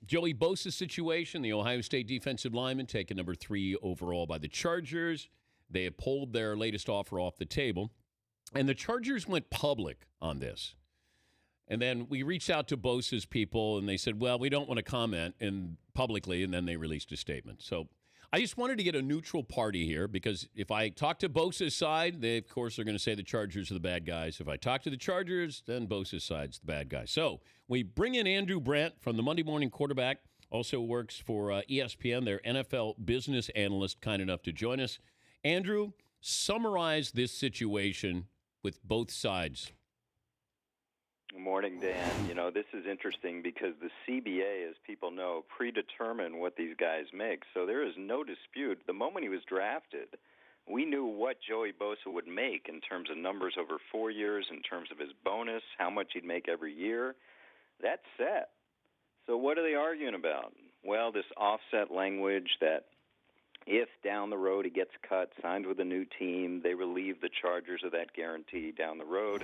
Joey Bosa's situation, the Ohio State defensive lineman taken number 3 overall by the Chargers. They have pulled their latest offer off the table. And the Chargers went public on this. And then we reached out to Bosa's people, and they said, well, we don't want to comment publicly, and then they released a statement. So I just wanted to get a neutral party here, because if I talk to Bosa's side, they, of course, are going to say the Chargers are the bad guys. If I talk to the Chargers, then Bosa's side's the bad guy. So we bring in Andrew Brandt from the Monday Morning Quarterback, also works for ESPN, their NFL business analyst, kind enough to join us. Andrew, summarize this situation with both sides. Good morning, Dan. You know, this is interesting because the CBA, as people know, predetermined what these guys make. So there is no dispute. The moment he was drafted, we knew what Joey Bosa would make in terms of numbers over 4 years, in terms of his bonus, how much he'd make every year. That's set. So what are they arguing about? Well, this offset language that if down the road he gets cut, signs with a new team, they relieve the Chargers of that guarantee down the road.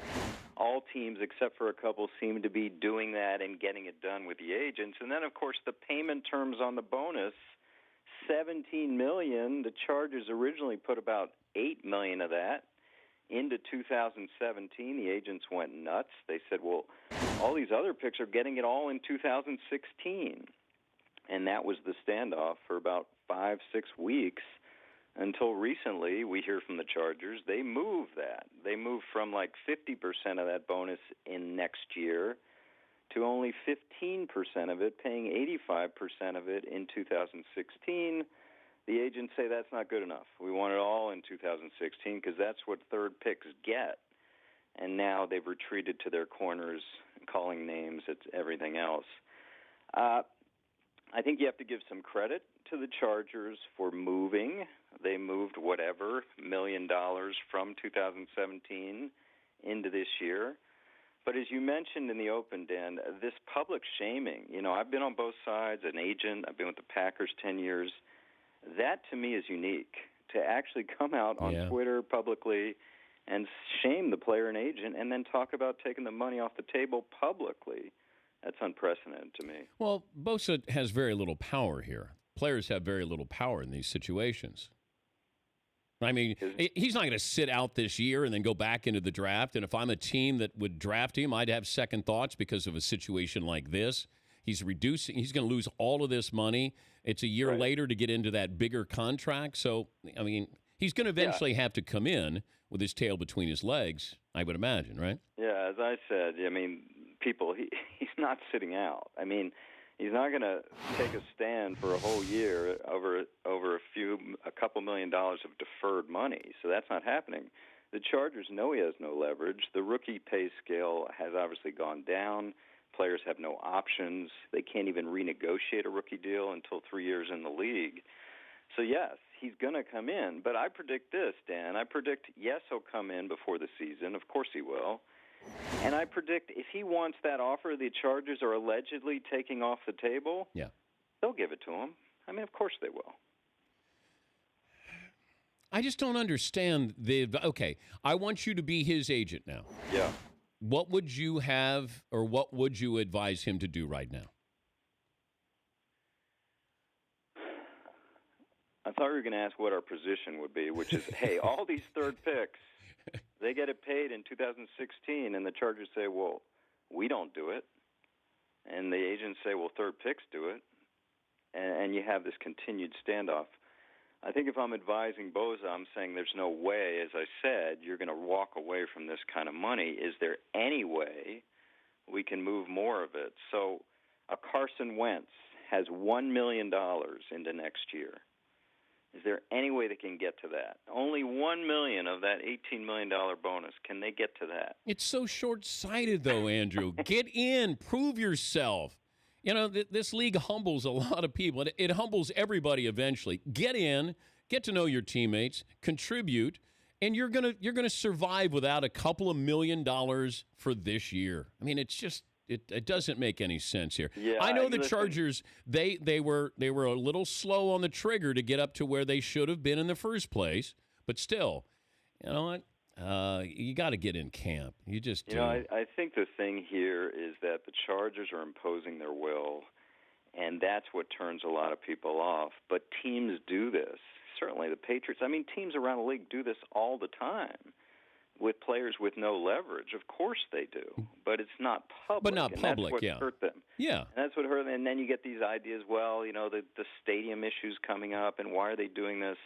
All teams, except for a couple, seem to be doing that and getting it done with the agents. And then, of course, the payment terms on the bonus, $17 million. The Chargers originally put about $8 million of that into 2017. The agents went nuts. They said, well, all these other picks are getting it all in 2016. And that was the standoff for about 5-6 weeks until recently. We hear from the Chargers, they moved that. They moved from like 50% of that bonus in next year to only 15% of it, paying 85% of it in 2016. The agents say that's not good enough. We want it all in 2016 because that's what third picks get. And now they've retreated to their corners, calling names, it's everything else. I think you have to give some credit to the Chargers for moving. They moved whatever, $1 million from 2017 into this year. But as you mentioned in the open, Dan, this public shaming, you know, I've been on both sides, an agent, I've been with the Packers 10 years. That, to me, is unique, to actually come out on Twitter publicly and shame the player and agent and then talk about taking the money off the table publicly. That's unprecedented to me. Well, Bosa has very little power here. Players have very little power in these situations. I mean, he's not going to sit out this year and then go back into the draft. And if I'm a team that would draft him, I'd have second thoughts because of a situation like this. He's going to lose all of this money. It's a year later to get into that bigger contract. So, I mean, he's going to eventually have to come in with his tail between his legs, I would imagine, right? Yeah, as I said, I mean, he's not sitting out. I mean, he's not going to take a stand for a whole year over a couple $1 million of deferred money. So that's not happening. The Chargers know he has no leverage. The rookie pay scale has obviously gone down. Players have no options. They can't even renegotiate a rookie deal until 3 years in the league. So, yes, he's going to come in. But I predict this, Dan. I predict, yes, he'll come in before the season. Of course he will. And I predict if he wants that offer the Chargers are allegedly taking off the table, they'll give it to him. I mean, of course they will. I just don't understand okay, I want you to be his agent now. Yeah. What would you have or what would you advise him to do right now? I thought you were going to ask what our position would be, which is, hey, all these third picks, they get it paid in 2016, and the Chargers say, well, we don't do it. And the agents say, well, third picks do it. And you have this continued standoff. I think if I'm advising Bosa, I'm saying there's no way, as I said, you're going to walk away from this kind of money. Is there any way we can move more of it? So a Carson Wentz has $1 million into next year. Is there any way they can get to that? Only $1 million of that $18 million bonus. Can they get to that? It's so short-sighted, though, Andrew. Get in. Prove yourself. You know, this league humbles a lot of people. It humbles everybody eventually. Get in, get to know your teammates, contribute, and you're gonna survive without a couple of $1 million for this year. I mean, it's just it doesn't make any sense here. Yeah, I know the Chargers, they were a little slow on the trigger to get up to where they should have been in the first place, but still, you know what? You got to get in camp. You just do. You know, I think the thing here is that the Chargers are imposing their will, And that's what turns a lot of people off. But teams do this. Certainly the Patriots. I mean, teams around the league do this all the time with players with no leverage. Of course they do. But it's not public. But not public, that's what yeah. hurt them. Yeah. And that's what hurt them. And then you get these ideas, well, the stadium issues coming up, and why are they doing this?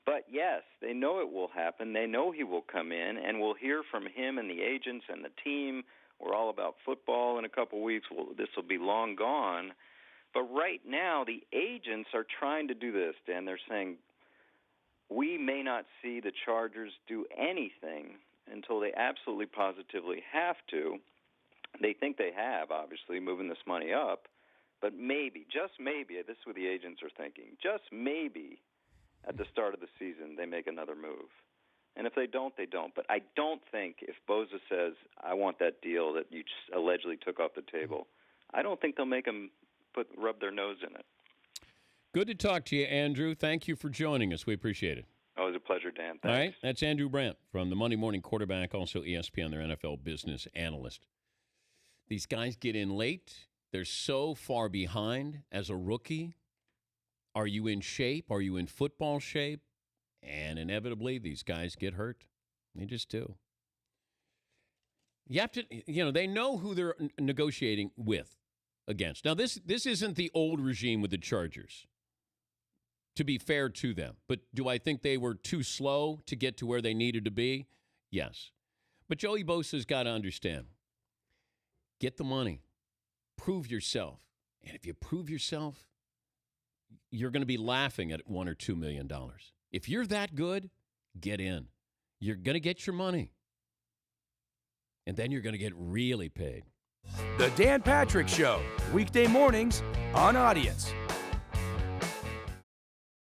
But, yes, they know it will happen. They know he will come in, and we'll hear from him and the agents and the team. We're all about football in a couple of weeks. This will be long gone. But right now, the agents are trying to do this, Dan. They're saying, we may not see the Chargers do anything until they absolutely positively have to. They think they have, obviously, moving this money up. But maybe, just maybe, this is what the agents are thinking, just maybe at the start of the season they make another move. And if they don't, they don't. But I don't think if Bosa says, I want that deal that you just allegedly took off the table, I don't think they'll make him rub their nose in it. Good to talk to you, Andrew. Thank you for joining us. We appreciate it. Oh, it was a pleasure, Dan. Thanks. All right, that's Andrew Brandt from the Monday Morning Quarterback, also ESPN, their NFL business analyst. These guys get in late. They're so far behind as a rookie. Are you in shape? Are you in football shape? And inevitably, these guys get hurt. They just do. You have to, they know who they're negotiating with, against. Now, this isn't the old regime with the Chargers, to be fair to them. But do I think they were too slow to get to where they needed to be? Yes. But Joey Bosa's got to understand. Get the money. Prove yourself. And if you prove yourself, you're going to be laughing at $1 or $2 million. If you're that good, get in. You're going to get your money. And then you're going to get really paid. The Dan Patrick Show, weekday mornings on Audience.